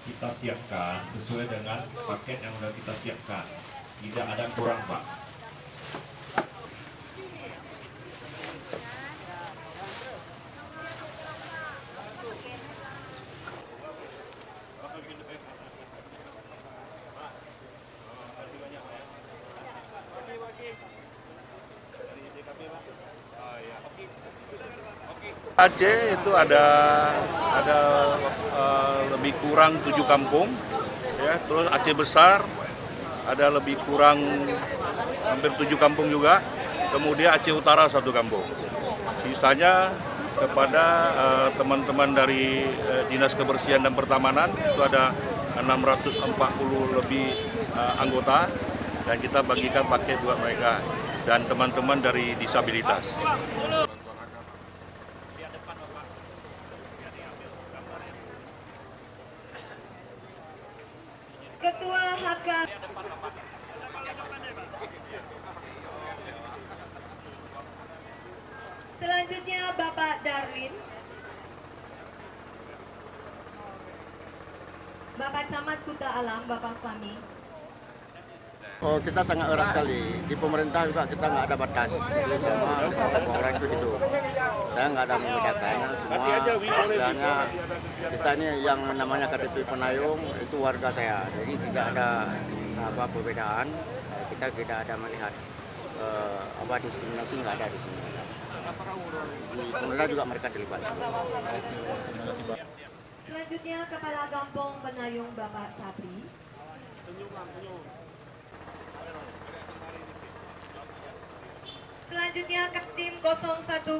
Kita siapkan sesuai dengan paket yang sudah kita siapkan, tidak ada kurang, Pak. Aceh itu ada lebih kurang 7 kampung, ya. Terus Aceh besar ada lebih kurang hampir 7 kampung juga. Kemudian Aceh Utara 1 kampung. Sisanya kepada teman-teman dari Dinas Kebersihan dan Pertamanan itu ada 640 lebih anggota dan kita bagikan paket buat mereka dan teman-teman dari disabilitas. Ketua HK selanjutnya Bapak Darlin, Bapak Camat Kuta Alam, Bapak Fahmi. Oh, kita sangat erat sekali. Di pemerintah juga kita nggak ada batas. Jadi semua orang itu hidup. Saya nggak ada membedakan. Semua istilahnya kita ini yang namanya KTP Penayung itu warga saya. Jadi tidak ada perbedaan. Kita tidak ada melihat diskriminasi, nggak ada di sini. Di pemerintah juga mereka terlibat. Selanjutnya Kepala Kampung Penayung Bapak Sapri. Selanjutnya ke tim 0101.